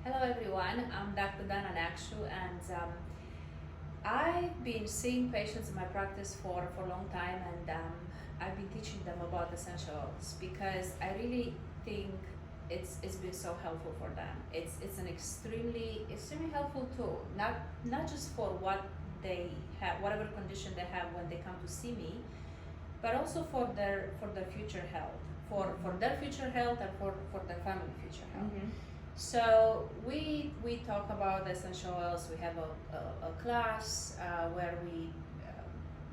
Hello everyone, I'm Dr. Dana Nakshu and I've been seeing patients in my practice for a long time and I've been teaching them about essential oils because I really think it's been so helpful for them. It's an extremely helpful tool, not just for what they have, whatever condition they have when they come to see me, but also for their future health, for their future health and for their family future health. So we talk about essential oils. We have a class where we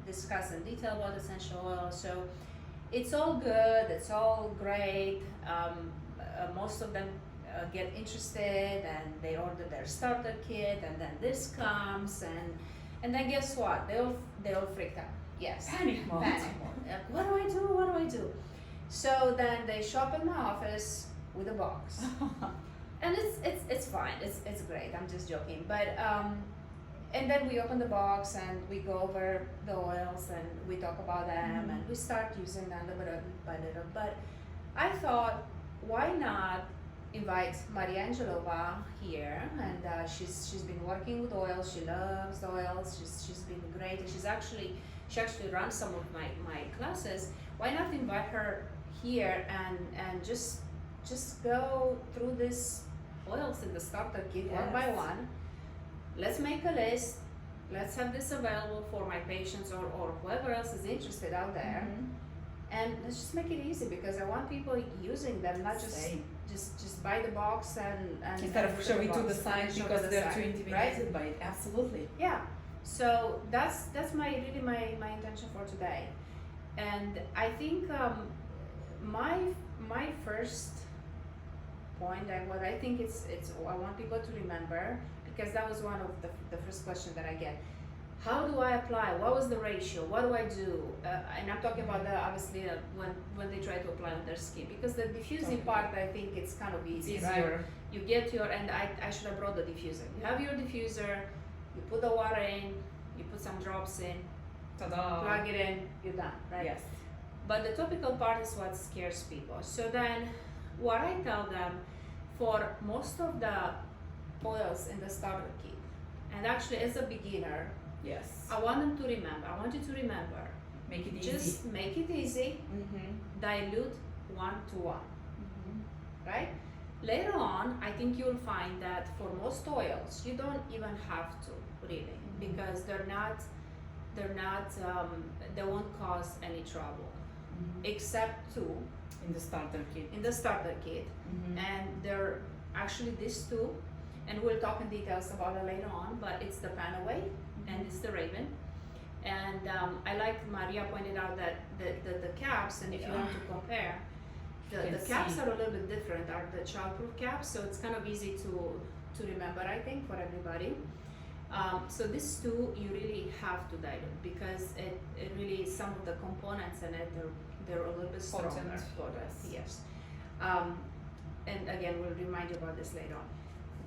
discuss in detail about essential oils. So it's all good. It's all great. Most of them get interested and they order their starter kit, and then this comes and then guess what? They all freaked out. Yes. Panic mode. Panic mode. What do I do? What do I do? So then they show up in my office with a box. And it's fine. It's great. I'm just joking. But and then we open the box and we go over the oils and we talk about them and we start using them little by little. But I thought, why not invite Maria Angelova here? And she's been working with oils. She loves the oils. She's been great. And she actually runs some of my classes. Why not invite her here and just go through this oils in the starter kit one by one. Let's make a list. Let's have this available for my patients or whoever else is interested out there. And let's just make it easy because I want people using them, not just buy the box and instead of showing to the side because they're too intimidated right? by it. Absolutely. Yeah. So that's my intention for today. And I think my first point, and what I think it's I want people to remember, because that was one of the first question that I get. How do I apply? What was the ratio? What do I do? And I'm talking about obviously when they try to apply on their skin, because the diffusing part, I think it's kind of easy, right? You get your, and I should have brought the diffuser. You have your diffuser, you put the water in, you put some drops in, Ta-da. plug it in, you're done, right? Yes. But the topical part is what scares people. So then what I tell them, for most of the oils in the starter kit, and actually as a beginner, Yes. I want them to remember, I want you to remember, Make it easy. just make it easy, dilute 1 to 1, right? Later on, I think you'll find that for most oils, you don't even have to really, because they won't cause any trouble, except two In the starter kit. in the starter kit, and they're actually these two, and we'll talk in details about it later on, but it's the Panaway and it's the Raven. And I like Maria pointed out that the caps, and if you want to compare, the caps are a little bit different, are the childproof caps, so it's kind of easy to remember, I think, for everybody. So these two you really have to dilute, because it really, some of the components in it, they're a little bit stronger for us. Yes. And again, we'll remind you about this later on.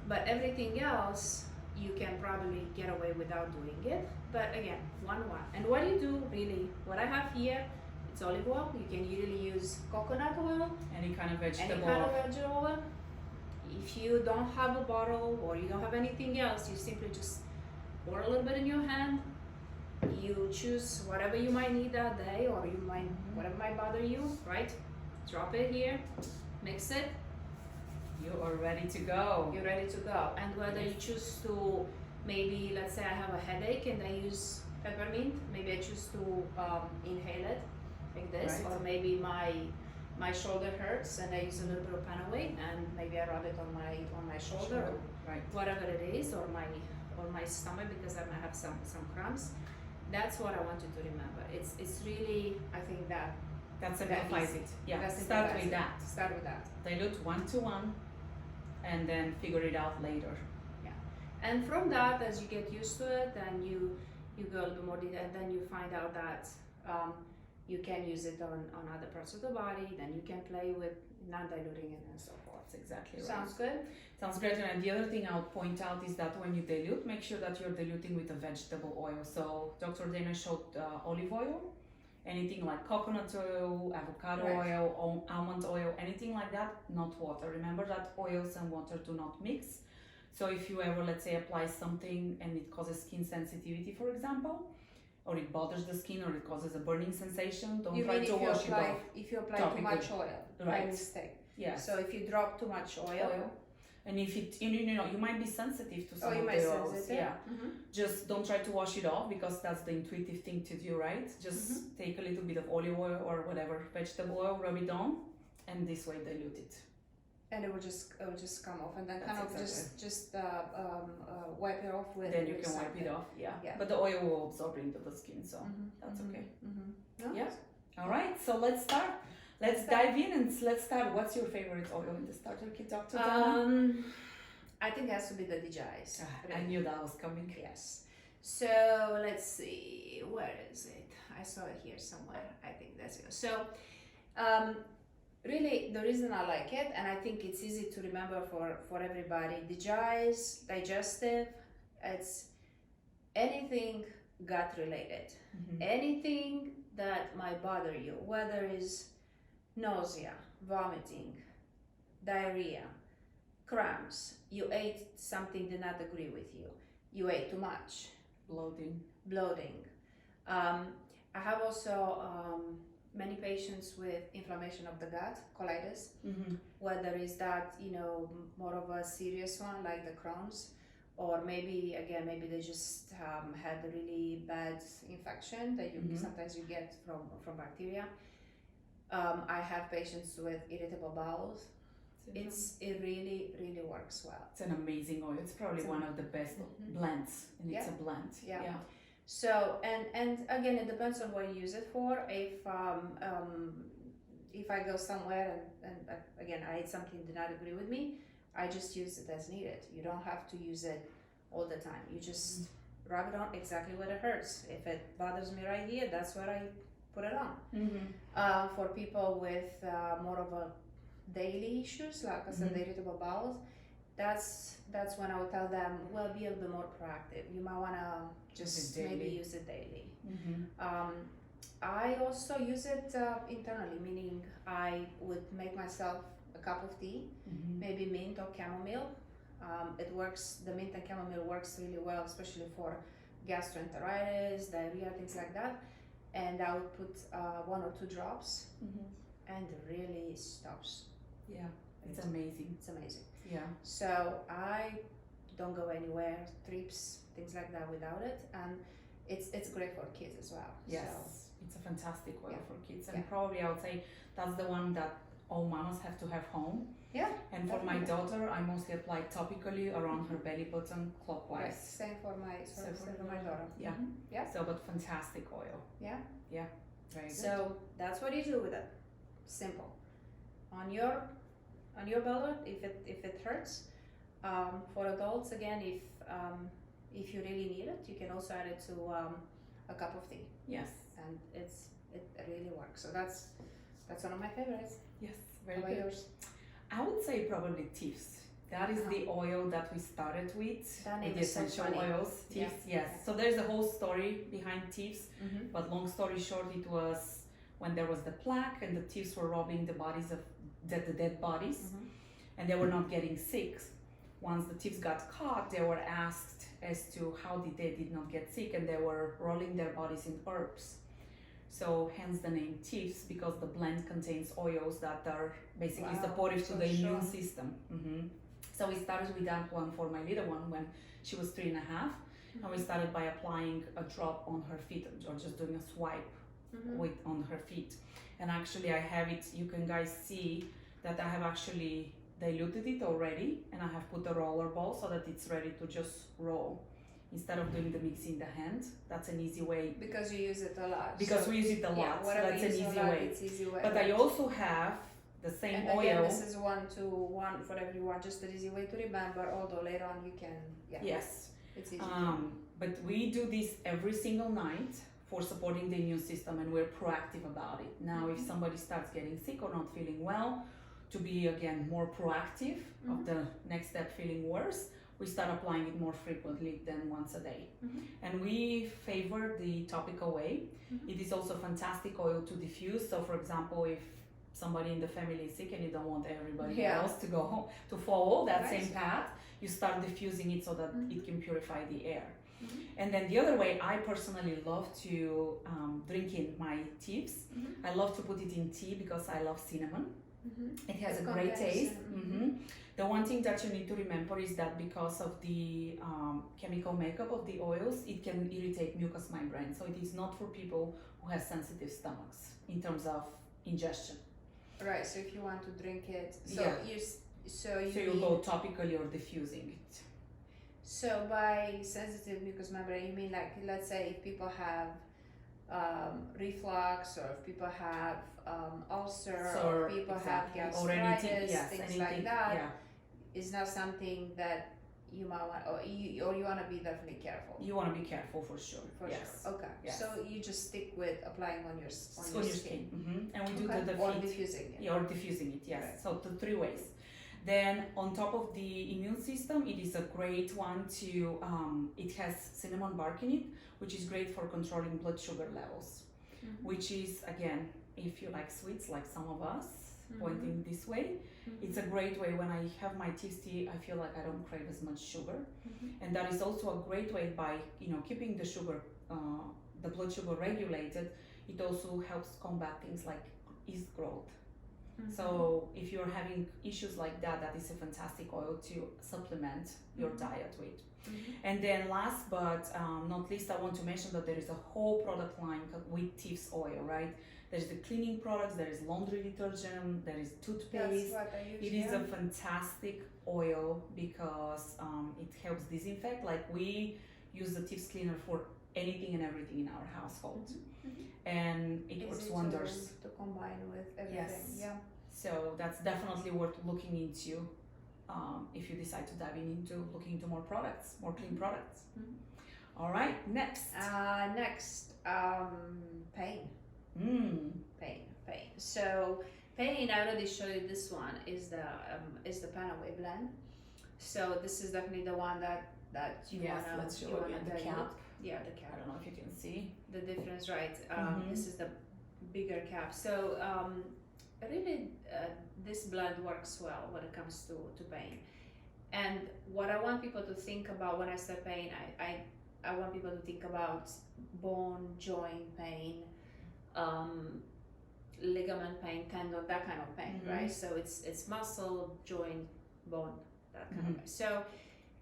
But everything else, you can probably get away without doing it. But again, 1 1. And what you do really, what I have here, it's olive oil. You can usually use coconut oil, Any kind of vegetable. any kind of vegetable oil. If you don't have a bottle or you don't have anything else, you simply just pour a little bit in your hand. You choose whatever you might need that day, or you might, whatever might bother you, right? Drop it here, mix it, You are ready to go. you're ready to go. And whether you choose to, maybe let's say I have a headache and I use peppermint, maybe I choose to inhale it like this, Right. or maybe my shoulder hurts and I use a little bit of Panaway and maybe I rub it on my shoulder, or Right. whatever it is, or my stomach, because I might have some cramps. That's what I want you to remember. It's really, I think That simplifies easy. it. Yeah. That Start simplifies with it. that. Start with that. Dilute 1 to 1, and then figure it out later. And from that, as you get used to it, then you go a little bit more detail, and then you find out that you can use it on other parts of the body, then you can play with non-diluting it and so forth. That's exactly right. Sounds good? Sounds great. And the other thing I would point out is that when you dilute, make sure that you're diluting with a vegetable oil. So Dr. Dana showed olive oil, anything like coconut oil, avocado Right. oil, almond oil, anything like that, not water. Remember that oils and water do not mix. So if you ever, let's say, apply something and it causes skin sensitivity, for example, or it bothers the skin, or it causes a burning sensation, don't You try mean to wash it off. if you apply too much oil by Right. mistake? Yes. So if you drop too much oil, And if it, you might be sensitive to some you of might the oils. sensitive. Yeah. Mhm. Just don't try to wash it off, because that's the intuitive thing to do, right? Just take a little bit of olive oil or whatever vegetable oil, rub it on, and this way dilute it. And it will just come off, and then That's kind of exactly. just wipe it off with. Then you with can wipe something. it off. Yeah. Yeah. But the oil will absorb into the skin, so Mhm, that's mhm, okay. mhm. No? Yeah. All right. So let's start. Let's dive in and let's start. What's your favorite oil in the starter kit, Dr. Dana? I think it has to be the DJI's. I knew that was coming. Yes. So let's see, where is it? I saw it here somewhere. I think that's it. So, really, the reason I like it, and I think it's easy to remember for everybody, DJI's digestive. It's anything gut related, anything that might bother you, whether it's nausea, vomiting, diarrhea, cramps, you ate something did not agree with you, you ate too much, bloating. I have also many patients with inflammation of the gut, colitis, whether is that more of a serious one like the Crohn's, or maybe they just had a really bad infection that you sometimes you get from bacteria. I have patients with irritable bowels. It really works well. It's an amazing oil. It's probably one of the best blends, and it's a blend. Yeah. So and again, it depends on what you use it for. If I go somewhere and again I ate something that did not agree with me, I just use it as needed. You don't have to use it all the time. You just rub it on exactly where it hurts. If it bothers me right here, that's where I put it on. For people with more of a daily issues, like I said, the irritable bowels, that's when I would tell them, well, be a little bit more proactive. You might want to just maybe use it daily. I also use it internally, meaning I would make myself a cup of tea, maybe mint or chamomile. It works, the mint and chamomile works really well, especially for gastroenteritis, diarrhea, things like that. And I would put 1 or 2 drops, and it really stops. Yeah, it's amazing. It's amazing. Yeah. So I don't go anywhere, trips, things like that without it, and it's great for kids as well. Yes, So, it's a fantastic oil for kids, and Yeah. probably I would say that's the one that all mamas have to have home. yeah. And for my Definitely. daughter, I mostly apply topically around her belly button Right. clockwise. Same for my Same for my daughter. Yeah. Yeah. So, but fantastic oil. Yeah. Very good. So that's what you do with it. Simple. On your belly, if it hurts. For adults, again, if you really need it, you can also add it to a cup of tea, Yes. and it really works. So that's one of my favorites. Yes. How Very about good. yours? I would say probably Tips. That is the oil that we started with. That name the is so essential funny. oils. Yeah. Tips. Yes. So there's a whole story behind Tips. Mm-hmm. But long story short, it was when there was the plaque and the thieves were robbing the bodies of the dead bodies, and they were not getting sick. Once the thieves got caught, they were asked as to how they did not get sick, and they were rolling their bodies in herbs. So hence the name thieves, because the blend contains oils that are basically Wow, supportive to so the immune strong. system. So we started with that one for my little one when she was 3.5. And we started by applying a drop on her feet, or just doing a swipe on her feet. And actually I have it, you can guys see that I have actually diluted it already, and I have put a roller ball so that it's ready to just roll. Instead of doing the mix in the hand, that's an easy way. Because you use it a lot. Because so, we use it a lot, yeah, so whatever that's you an use easy a lot, way. It's easy way. But I also have the same and oil. again, this is one for everyone, just an easy way to remember, although later on you can, Yes. it's easy But we do this every single night for supporting the immune system, and we're proactive about it. Now, if somebody starts getting sick or not feeling well, to be again more proactive of the next step feeling worse, we start applying it more frequently than once a day. And we favor the topical way. It is also fantastic oil to diffuse. So for example, if somebody in the family is sick and you don't want everybody else to go home to follow that Right. same path, you start diffusing it so that it can purify the air. Mhm. And then the other way, I personally love to drink in my tips. Mhm. I love to put it in tea because I love cinnamon. Mhm. It has It a great contains taste. cinnamon. The one thing that you need to remember is that because of the chemical makeup of the oils, it can irritate mucous membrane. So it is not for people who have sensitive stomachs in terms of ingestion. Right. So if you want to drink it, so Yeah. so you So you mean, go topically or diffusing it. so by sensitive mucous membrane, you mean like, let's say if people have reflux, or if people have ulcer, or if people have or anything, gastritis, yes, things anything, like that, yeah. is not something that you might want, or you want to be definitely careful. You want to be careful for sure. For yes. sure. Okay. Yes. So you just stick with applying on your skin. And we do Okay. the Or feet. diffusing it. Yeah, or diffusing it, yes. Right. So the 3 ways. Then on top of the immune system, it is a great one to, it has cinnamon bark in it, which is great for controlling blood sugar levels, Mhm. which is, again, if you like sweets like some of us, Mhm. pointing this way, Mhm. it's a great way. When I have my tips tea, I feel like I don't crave as much sugar. Mhm. And that is also a great way by, keeping the sugar, the blood sugar regulated. It also helps combat things like yeast growth. Mhm. So if you're having issues like that, that is a fantastic oil to supplement your Mhm. diet with. Mhm. And then last but not least, I want to mention that there is a whole product line with Tips oil, right? There's the cleaning products, there is laundry detergent, there is That's toothpaste. what I use. It is yeah. a fantastic oil because it helps disinfect. Like we use the Tips cleaner for anything and everything in our household, Mhm. and it Easy works to- wonders. to combine with everything. Yes. Yeah. So that's definitely worth looking into if you decide to dive into looking into more products, more clean products. Mhm. All right, next. Next, pain. Pain. So pain, I already showed you this one is the Panaway blend. So this is definitely the one that you Yes, wanna let's show you you wanna the dilute. cap. Yeah, the I cap. don't know if you can see. The difference, right? Mhm. This is the bigger cap. So really, this blend works well when it comes to pain. And what I want people to think about when I say pain, I want people to think about bone, joint pain, ligament pain, tendon, that kind of pain, Mhm. right? So it's muscle, joint, bone, that kind of Mhm. pain. So,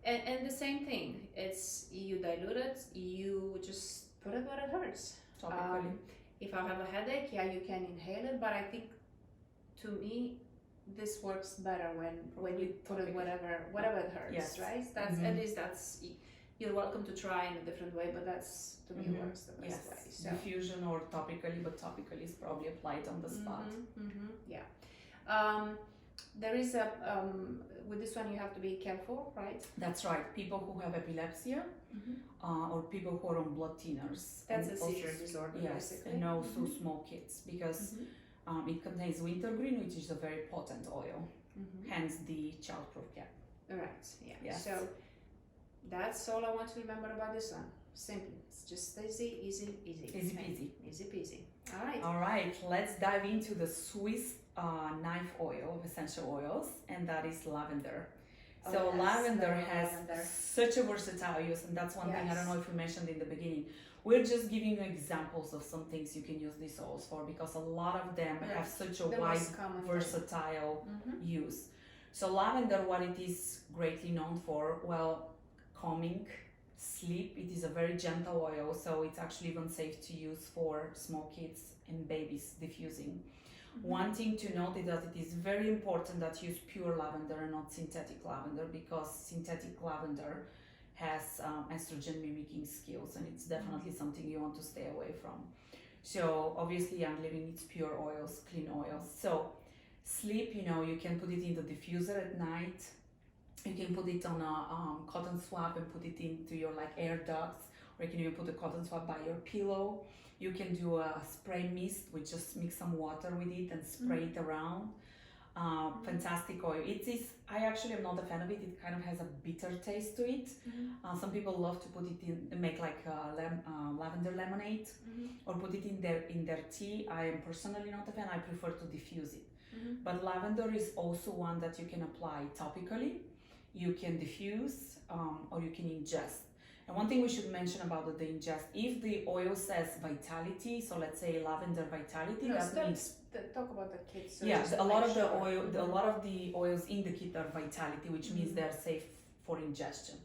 and the same thing. It's you dilute it, you just put it where it hurts. Topically. If I have a headache, yeah, you can inhale it, but I think to me this works better when you put it wherever it hurts. Yes. Right? That's Mhm. at least that's you're welcome to try in a different way, but that's to me Mhm. works the best Yes, way. So. diffusion or topically, but topically is probably applied on the spot. Yeah. There is a with this one you have to be careful, right? That's right. People who have epilepsy or people who are on blood thinners. That's and a also seizure disorder, Yes, basically. and also small kids because it contains wintergreen, which is a very potent oil. Hence the childproof cap. Right. Yeah. Yes. So that's all I want to remember about this one. Simple. It's just easy. Easy peasy. Easy peasy. All right. All right, let's dive into the Swiss knife oil of essential oils, and that is lavender. Oh, So yes, lavender love has lavender. such a versatile use, and that's one thing I don't Yes. know if we mentioned in the beginning. We're just giving you examples of some things you can use these oils for because a lot of them Yeah. have such a The wide, most common thing. versatile use. So lavender, what it is greatly known for, well, calming, sleep. It is a very gentle oil, so it's actually even safe to use for small kids and babies diffusing. One thing to note is that it is very important that you use pure lavender and not synthetic lavender because synthetic lavender has estrogen mimicking skills, and it's definitely something you want to stay away from. So obviously Young Living needs pure oils, clean oils. So sleep, you can put it in the diffuser at night. You can put it on a cotton swab and put it into your air ducts, or you can even put a cotton swab by your pillow. You can do a spray mist, which just mix some water with it and spray it around. Fantastic oil. It is. I actually am not a fan of it. It kind of has a bitter taste to it. Some people love to put it in, make lavender lemonade, or put it in their tea. I am personally not a fan. I prefer to diffuse it. But lavender is also one that you can apply topically. you can diffuse, or you can ingest. And one thing we should mention about the ingest, if the oil says vitality, so let's say lavender vitality, No, that means talk about the kits. So yeah, just a lot make of the sure. oil, a lot of the oils in the kit are vitality, which means they're safe for ingestion.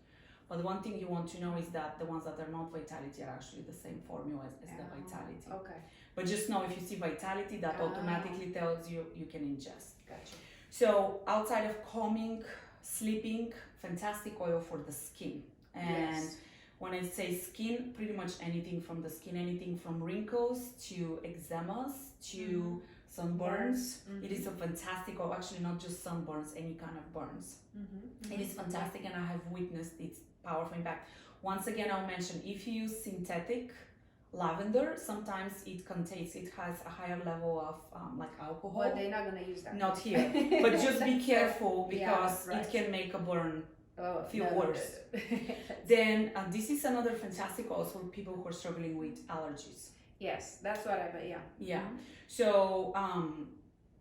But one thing you want to know is that the ones that are not vitality are actually the same formula as the vitality. Okay, But just know if you see vitality, that automatically tells you you can ingest. gotcha. So outside of calming, sleeping, fantastic oil for the skin. And Yes. when I say skin, pretty much anything from the skin, anything from wrinkles to eczemas to sunburns. It is a fantastic oil, actually not just sunburns, any kind of burns. It is fantastic, and I have witnessed its powerful impact. Once again, I'll mention, if you use synthetic lavender, sometimes it has a higher level of like alcohol. But they're not gonna use that. Not here, but just be careful because right. it can make a burn feel no, worse. no. Then this is another fantastic oil for people who are struggling with allergies. Yes, that's what I bet. Yeah. Yeah. So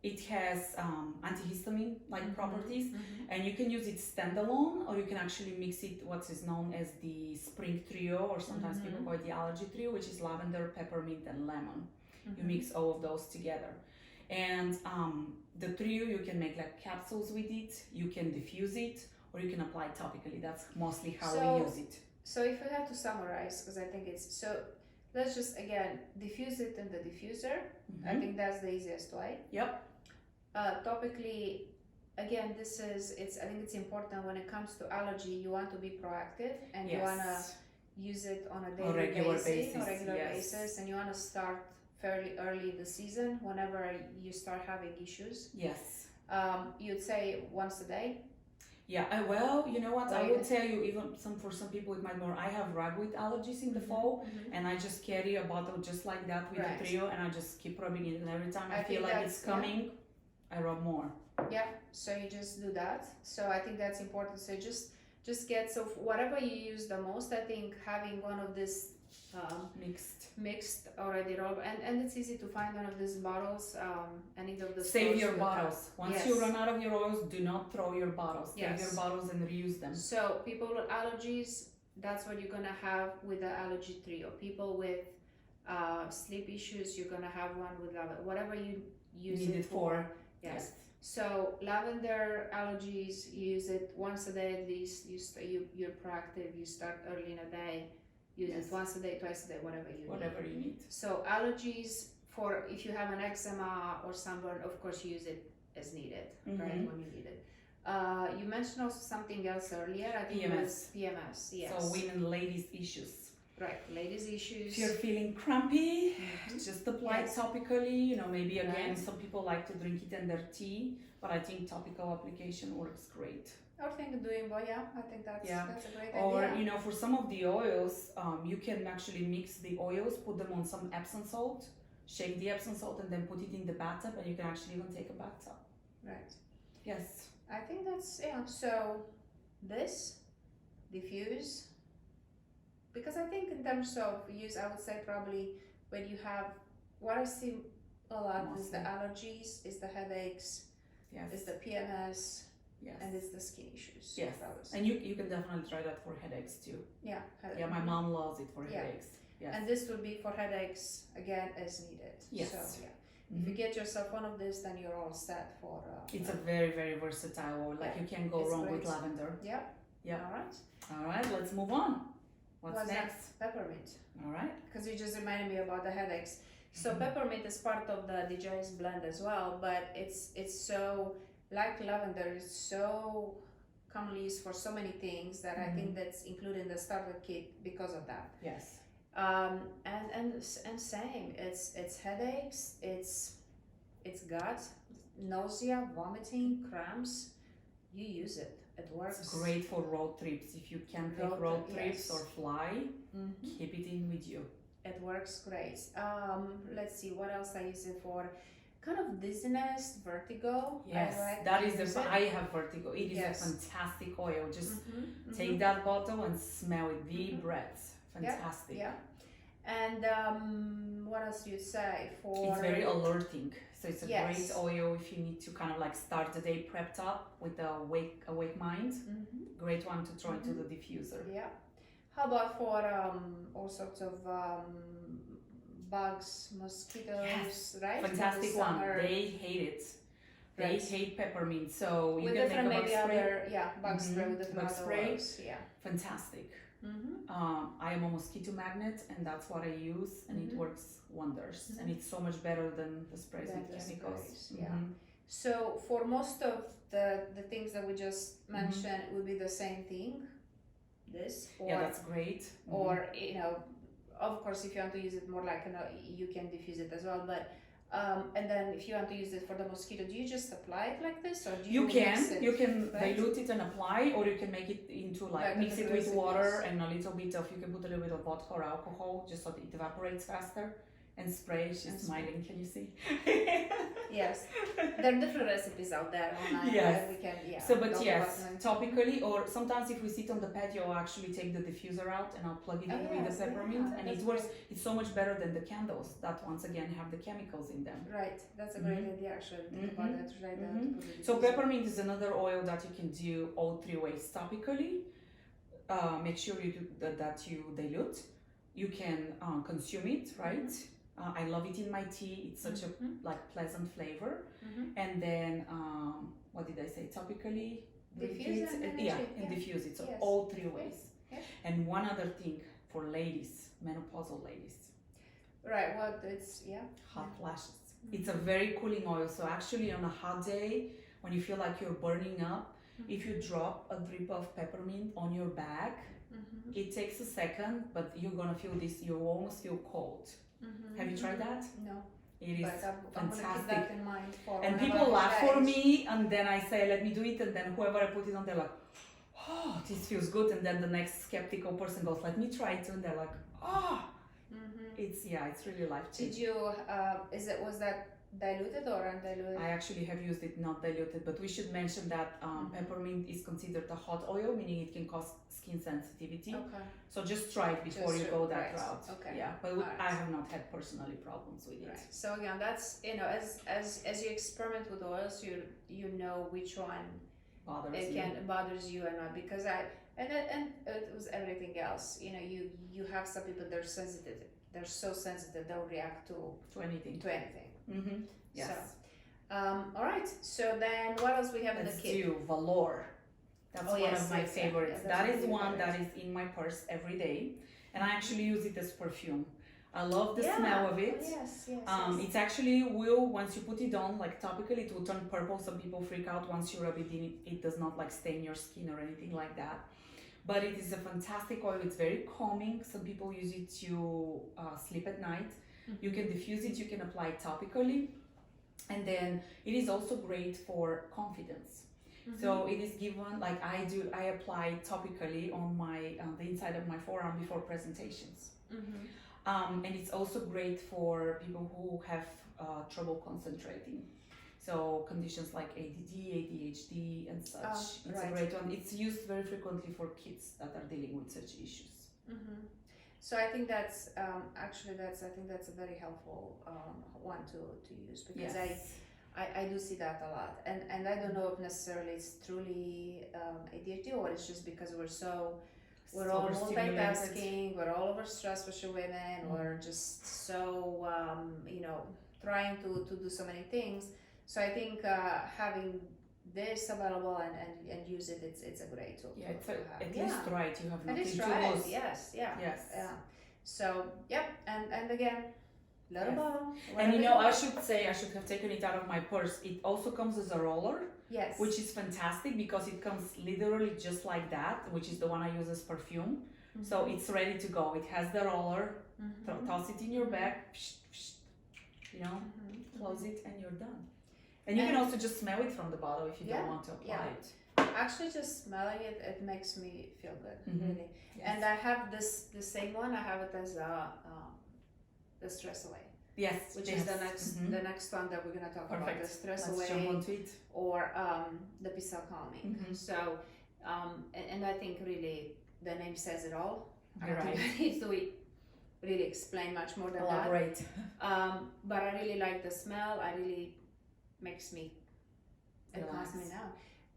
it has antihistamine like properties, and you can use it standalone, or you can actually mix it what is known as the spring trio, or sometimes people call it the allergy trio, which is lavender, peppermint, and lemon. You mix all of those together, and the trio, you can make like capsules with it, you can diffuse it, or you can apply it topically. That's mostly how we use it. So if we have to summarize, because I think it's so, let's just again diffuse it in the diffuser. I think that's the easiest way. Yep. Topically, again, this is I think it's important when it comes to allergy. You want to be proactive, and you wanna use it on a daily regular basis, basis, and you wanna start fairly early in the season. Whenever you start having issues, Yes. you'd say once a day. Yeah, well, you know what? I will tell you, even for some people it might more. I have ragweed allergies in the fall, and I just carry a bottle just like that with a trio, and I just keep rubbing it. And every time I feel like it's coming, I rub more. Yeah, so you just do that. So I think that's important. So just get, so whatever you use the most. I think having one of this mixed already rolled, and it's easy to find one of these bottles. Any of the Save your bottles. Once you run out of your oils, do not throw your bottles. Save your bottles and reuse them. So people with allergies, that's what you're gonna have with the allergy trio. People with sleep issues, you're gonna have one with lavender. Whatever you use it for. Yes. So lavender allergies, you use it once a day at least. You're proactive. You start early in a day. Use it once a day, twice a day, whatever you need. So allergies, for if you have an eczema or sunburn, of course you use it as needed, right, when you need it. You mentioned also something else earlier. I think it was PMS. Yes. So women, ladies issues. Right, ladies issues. If you're feeling crumpy, just apply it topically. You know, maybe again, some people like to drink it in their tea, but I think topical application works great. I think doing well, I think that's a great or, idea. Or, you know, for some of the oils, you can actually mix the oils, put them on some Epsom salt, shake the Epsom salt, and then put it in the bathtub, and you can actually even take a bathtub. Right. Yes. I think that's, so this, diffuse, because I think in terms of use, I would say probably when you have, what I see a lot is the allergies, is the headaches, is the PMS, and it's the skin issues. Yes, and you can definitely try that for headaches too. Yeah, yeah. My mom loves it for headaches. Yes. And this would be for headaches again as needed. Yes. So if you get yourself one of this, then you're all set for. It's a very, very versatile oil. Like you can't go wrong with lavender. Yeah. Yeah. All right. All right. Let's move on. What's next? Peppermint. All right. Because you just reminded me about the headaches. So peppermint is part of the digest blend as well, but it's so. Like lavender is so commonly used for so many things that I think that's included in the starter kit because of that. Yes. And same, it's headaches, it's gut, nausea, vomiting, cramps. You use it. It works. It's great for road trips. If you can take road trips or fly, keep it in with you. It works great. Let's see what else I use it for. Kind of dizziness, vertigo. Yes, I have vertigo. It is a fantastic oil. Just take that bottle and smell it. The breath, fantastic. Yeah. And what else do you say for? It's very alerting. So it's a Yes. great oil if you need to kind of like start the day prepped up with a awake mind. Great one to throw into the diffuser. Yeah. How about for all sorts of bugs, mosquitoes, Yes. right? Fantastic The one. summer- They hate it. They Right. hate peppermint. So you with can make different a bug maybe spray. other bug spray with different Bug other spray. oils. Yeah. Fantastic. Mm-hmm. I am a mosquito magnet, and that's what I use, and it works wonders. And it's so much better than the sprays Than with the chemicals. sprays, yeah. So for most of the things that we just mentioned, it would be the same thing. This or Yeah, that's great. or of course, if you want to use it more like you can diffuse it as well. But and then if you want to use it for the mosquito, do you just apply it like this, or do You mix can it, right? dilute it and apply, or you can make it into Like mix the it with recipes. water and a little bit of, you can put a little bit of vodka or alcohol just so that it evaporates faster, and spray. She's And smiling, can you see? Yes, there are different recipes out there online. Yes. Right? We can So, but talk yes, about them. topically, or sometimes if we sit on the patio, I'll actually take the diffuser out and I'll plug it in with the peppermint, and it works. It's so much better than the candles that once again have the chemicals in them. Right, that's a great idea actually. Think about that, right? To put it So in. peppermint is another oil that you can do all 3 ways. Topically, make sure you do that you dilute. You can consume it, right? I love it in my tea. It's such a pleasant flavor. And then what did I say? Topically, Diffuse and diffuse it. So Yes. all 3 ways. Yeah. And one other thing for ladies, menopausal ladies, Right, well, it's hot flashes. It's a very cooling oil. So actually, on a hot day, when you feel like you're burning up, if you drop a drip of peppermint on your back, it takes a second, but you're gonna feel this. You almost feel cold. Have you tried that? No. It is But I'm gonna keep fantastic. that in mind for And whenever people I laugh try for it. me, and then I say, let me do it, and then whoever I put it on, they're like, oh, this feels good. And then the next skeptical person goes, let me try it too, and they're like, oh, it's really life Did changing. you? Was that diluted or undiluted? I actually have used it not diluted, but we should mention that peppermint is considered a hot oil, meaning it can cause skin sensitivity. Okay. So just try it before Just you go that right. route. Okay. Yeah, but Alright. I have not had personally problems with it. Right. So again, that's as you experiment with oils, you know which one Bothers bothers you or not, because and it was everything else. You have some people that are sensitive. They're so sensitive they'll react to anything. to anything. Mm-hmm. Yes. So, all right. So then, what else we have in Let's the kit? do Valor. That's one yes, of my yes, yeah. favorites. Yeah, that's That is one of one your that is in my purse every day, and I actually use it as perfume. I love the smell of it. Yes. It's actually once you put it on, like topically, it will turn purple. Some people freak out once you rub it in. It does not like stain your skin or anything like that. But it is a fantastic oil. It's very calming. Some people use it to sleep at night. You can diffuse it. You can apply it topically, and then it is also great for confidence. So it is given like I apply topically on my the inside of my forearm before presentations. And it's also great for people who have trouble concentrating. So conditions like ADD, ADHD, and such. It's a great one. It's used very frequently for kids that are dealing with such issues. So I think that's I think that's a very helpful one to use, because I do see that a lot, and I don't know if necessarily it's truly ADHD, or it's just because we're all multitasking, we're all overstressed, especially women, we're just so trying to do so many things. So I think having this available and use it, it's a great tool. Yeah, it's at least right. You have At nothing least to try lose. it. Yes. Yes. So and again, little bottle. And I should have taken it out of my purse. It also comes as a roller, Yes. which is fantastic because it comes literally just like that, which is the one I use as perfume. So it's ready to go. It has the roller. Toss it in your bag. Close it, and you're done. And you can also just smell it from the bottle if you don't want to apply it. Actually, just smelling it makes me feel good, really. Yes. And I have the same one. I have it as the Stress Away. Yes, which is the next one that we're gonna talk about, the Stress Let's Away, jump onto it. or the Peace Calming. So, and I think really the name says it all. I don't think I need to really explain much more than Elaborate. that. But I really like the smell. I really makes me, it calms me down.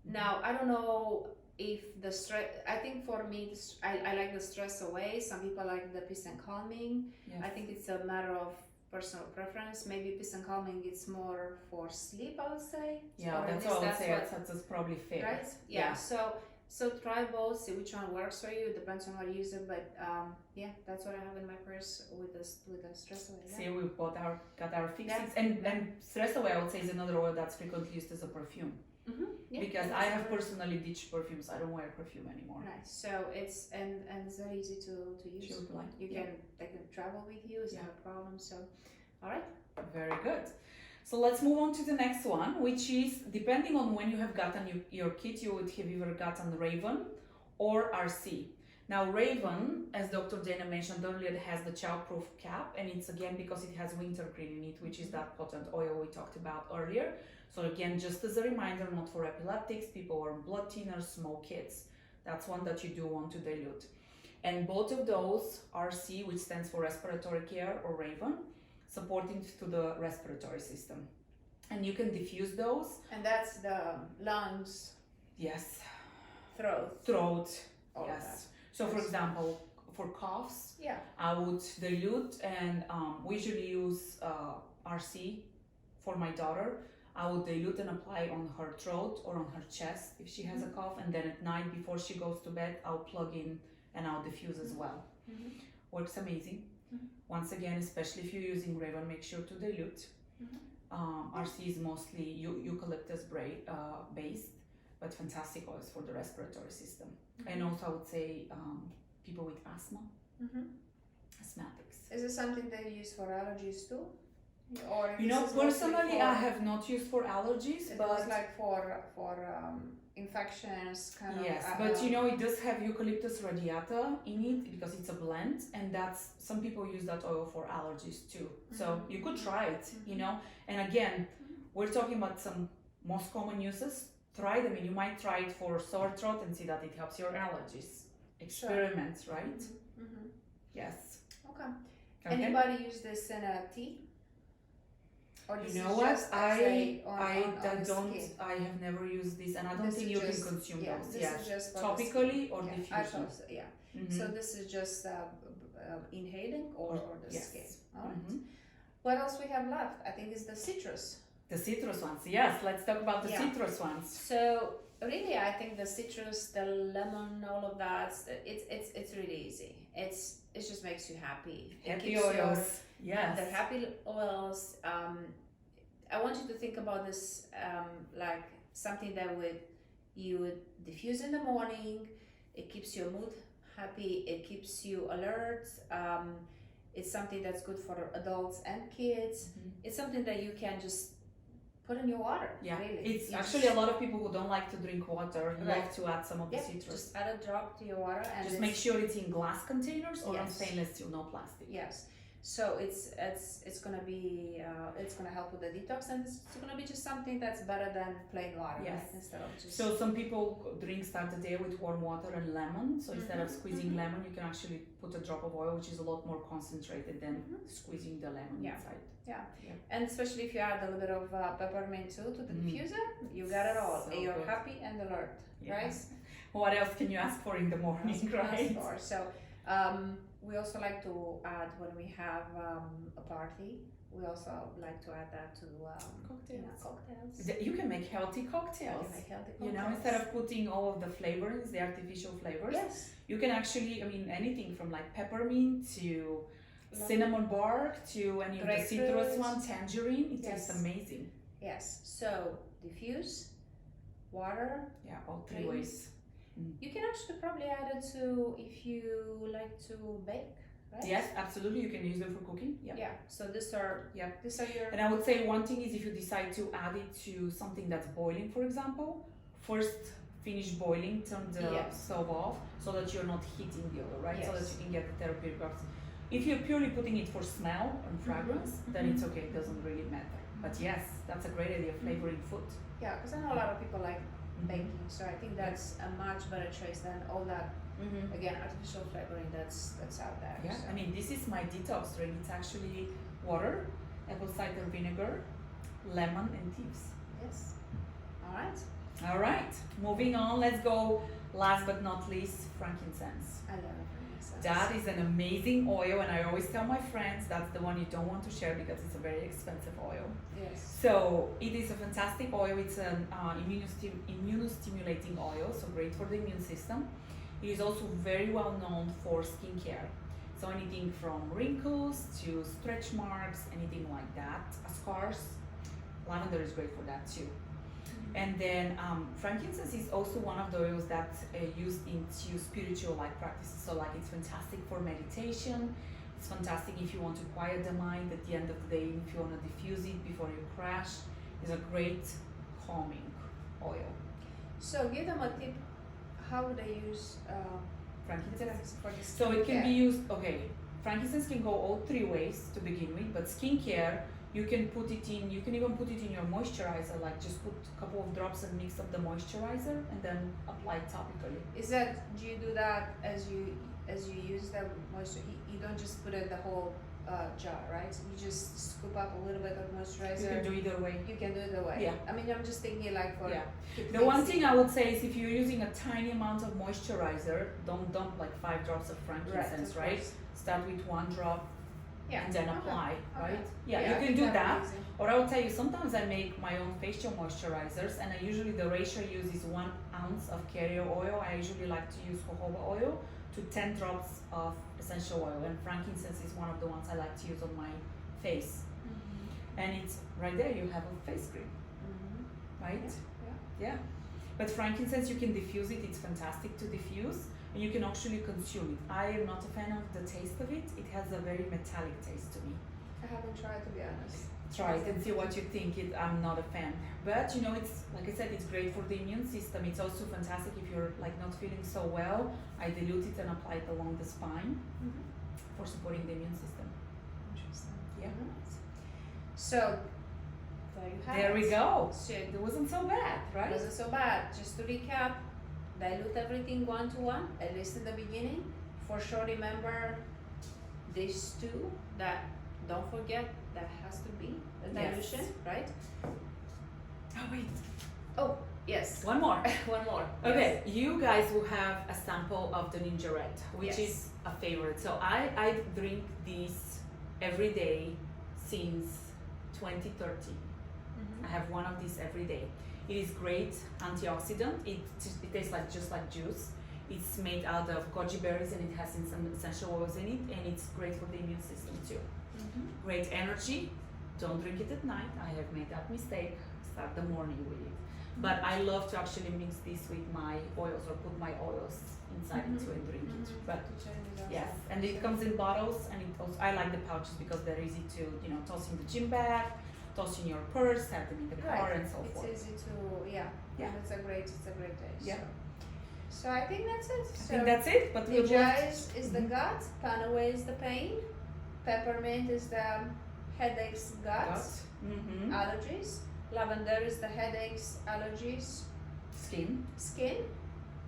Now I don't know if the stress. I think for me, I like the stress away. Some people like the peace and calming. Yes. I think it's a matter of personal preference. Maybe peace and calming it's more for sleep, I would say. Yeah, Or at that's least what I would say. what- That's probably fair. right? Yeah. So try both. See which one works for you. It depends on how you use it. But yeah, that's what I have in my purse with the stress away. Yeah. See, we've got our fixings, Yeah. and stress away, I would say, is another oil that's frequently used as a perfume. Yeah, Because that's I have good. personally ditched perfumes. I don't wear perfume anymore. Nice. So it's and it's very easy to use. Sure, like, You yeah. can they can travel with you. It's Yeah. not a problem. So, all right. Very good. So let's move on to the next one, which is depending on when you have gotten your kit, you would have either gotten Raven or RC. Now Raven, as Dr. Dana mentioned earlier, has the child-proof cap, and it's again because it has wintergreen in it, which is that potent oil we talked about earlier. So again, just as a reminder, not for epileptics, people on blood thinners, small kids. That's one that you do want to dilute. And both of those, RC, which stands for respiratory care, or Raven, supporting to the respiratory system. And you can diffuse those. And that's the lungs, Yes. throat, Throat. all of Yes. So for Yes. example, for coughs, that. Yeah. I would dilute, and we usually use RC for my daughter. I would dilute and apply on her throat or on her chest if she has a cough, and then at night before she goes to bed, I'll plug in and I'll diffuse as well. Works amazing. Once again, especially if you're using Raven, make sure to dilute. RC is mostly eucalyptus based, but fantastic oils for the respiratory system. And also I would say people with asthma, asthmatics. Is it something that you use for allergies too? Or You know, this is mostly personally, for- I have not used for allergies, It but was like for infections, kind of. yes, but you know, it does have eucalyptus radiata in it because it's a blend, and that's some people use that oil for allergies too. So you could try it, you know. And again, we're talking about some most common uses. Try them, and you might try it for sore throat and see that it helps your allergies. Experiment, right? Yes. Okay. Okay. Anybody use this in a tea? Or this You is know what? just as a on the don't. skin? I have never used this, and I don't This think is you just- can consume yeah, those. this Yes, is just for the topically skin. or Yeah, I diffusion. thought so, yeah. Mhm. So this is just inhaling or the Yes. skin. All right. Mhm. What else we have left? I think it's the citrus. The citrus ones. Yes, let's talk about the Yeah. citrus ones. So really, I think the citrus, the lemon, all of that, it's really easy. It just makes you happy. It Happy keeps your- oils. Yes. The happy oils. I want you to think about this like something that you would diffuse in the morning. It keeps your mood happy. It keeps you alert. It's something that's good for adults and kids. Mhm. It's something that you can just put in your water. Yeah, really. it's You actually just- a lot of people who don't like to drink water love Right. to add some of the Yeah, citrus. just add a drop to your water and Just it's- make sure it's in glass containers or on Yes. stainless steel, no plastic. Yes, so it's gonna be it's gonna help with the detox, and it's gonna be just something that's better than plain water, Yes. right? Instead of just So some people start the day with warm water and lemon. So instead of squeezing lemon, you can actually put a drop of oil, which is a lot more concentrated than squeezing the lemon Yeah. inside. yeah. Yeah. And especially if you add a little bit of peppermint too to the Mm. diffuser, you got it all. So You're good. happy and alert, Yeah. right? What else can you ask for in the morning, right? So we also like to add when we have a party. We also like to add that to Cocktails. cocktails. You can make healthy You cocktails. can make healthy You know, cocktails. instead of putting all of the flavorings, the artificial flavors, Yes. you can actually, I mean, anything from like peppermint to cinnamon bark to any of the citrus Grapefruit. one, tangerine. It tastes Yes. amazing. Yes. So diffuse, water. Yeah, all three Drinks. ways. You can actually probably add it to if you like to bake, right? Yes, absolutely. You can use them for cooking. Yeah. Yeah. So these are Yeah. these are your And I would say one thing is if you decide to add it to something that's boiling, for example, first finish boiling, turn the Yes. stove off so that you're not heating the oil, right? So that Yes. you can get the therapeutic effects. If you're purely putting it for smell and fragrance, then it's okay. It doesn't really matter. But yes, that's a great idea, flavoring food. yeah, because I know a lot of people like baking, so I think that's a much better choice than all that Mm-hmm. Again, artificial flavoring that's out there. Yeah, so. I mean, this is my detox drink. It's actually water, apple cider vinegar, lemon, and thieves. Yes. All right. All right, moving on. Let's go. Last but not least, frankincense. I love frankincense. That is an amazing oil, and I always tell my friends that's the one you don't want to share because it's a very expensive oil. Yes. So it is a fantastic oil. It's an immunostimulating oil, so great for the immune system. It is also very well known for skincare. So anything from wrinkles to stretch marks, anything like that, scars. Lavender is great for that too. And then frankincense is also one of the oils that used into spiritual like practices. So like it's fantastic for meditation. It's fantastic if you want to quiet the mind at the end of the day, if you want to diffuse it before you crash. It's a great calming oil. So give them a tip. How would they use Frankincense. for the So it can skincare? be used, okay, frankincense can go all three ways to begin with, but skincare, you can put it in, you can even put it in your moisturizer, like just put a couple of drops and mix up the moisturizer and then apply it topically. Is that, do you do that as you use the moisture? You don't just put it the whole jar, right? You just scoop up a little bit of moisturizer. You can do either way. You can do it the way. Yeah. I mean, I'm just thinking like for Yeah. keep The one mixing. thing I would say is if you're using a tiny amount of moisturizer, don't dump like 5 drops of frankincense, of right? course. Start with 1 drop Yeah. and then Okay. apply, Okay. right? Yeah, I you can think do would that. be easy. Or I will tell you, sometimes I make my own facial moisturizers, and I usually the ratio I use is 1 ounce of carrier oil. I usually like to use jojoba oil to 10 drops of essential oil, and frankincense is one of the ones I like to use on my face. And it's right there. You have a face cream, Mhm. right? Yeah. Yeah. But frankincense, you can diffuse it. It's fantastic to diffuse, and you can actually consume it. I am not a fan of the taste of it. It has a very metallic taste to me. I haven't tried, to be honest. Try it and see what you think. I'm not a fan, but you know, it's like I said, it's great for the immune system. It's also fantastic if you're like not feeling so well. I dilute it and apply it along the spine for supporting the immune system. Interesting. Yeah. Alright. So there you have There it. we go. So It wasn't so bad, it right? wasn't so bad. Just to recap, dilute everything 1-to-1, at least in the beginning. For sure, remember these two. That don't forget that has to be the Yes. dilution, right? Oh wait, Oh yes. one more. One more. Okay, you guys will have a sample of the Ninja Red, which Yes. is a favorite. So I drink this every day since 2013. Mhm. I have one of these every day. It is great antioxidant. It tastes like just like juice. It's made out of goji berries and it has some essential oils in it, and it's great for the immune system too. Mhm. Great energy. Don't drink it at night. I have made that mistake. Start the morning with it. But I love to actually mix this with my oils or put my oils inside it too and drink it. Mhm. But To change it up. yes, and it comes in bottles, and it also, I like the pouches because they're easy to, you know, toss in the gym bag, toss in your purse, have them in the car, Right. and so It's forth. easy to Yeah. And it's a great taste. Yeah. So I think that's it. I think that's it. But we'll Ninja is the Mhm. gut, Panaway is the pain, peppermint is the headaches, guts, Mm-hmm. allergies, lavender is the headaches, allergies, Skin, skin,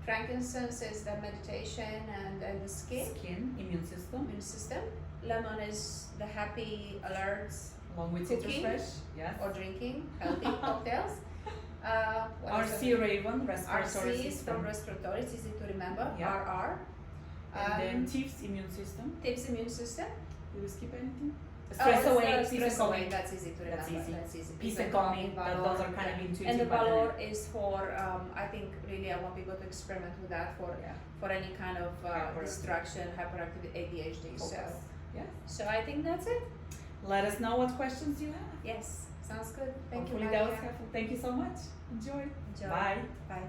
frankincense is the meditation and the skin, immune system, immune system, lemon is the happy alerts along with citrus Cooking. fresh. Yes. or drinking healthy cocktails. What else RC have we- Raven, respiratory RC is system. from respiratory, it's easy to remember. Yeah. RR. And then TIF's immune system. tips immune system. Did we skip anything? Oh, Stress away, it's, peace stress and away. calming. That's easy to remember. That's easy. Peace Peace and and calming. valor. Those are kind of intuitive. And the but then- valor is for I think really I want people to experiment with that Yeah. for any kind of Hyperactive. distraction, hyperactivity, ADHD. Focus. Yeah. So I think that's it. Let us know what questions you have. Yes, sounds good. Thank Hopefully you, that Maria. was helpful. Thank you so much. Enjoy. Enjoy. Bye. Bye.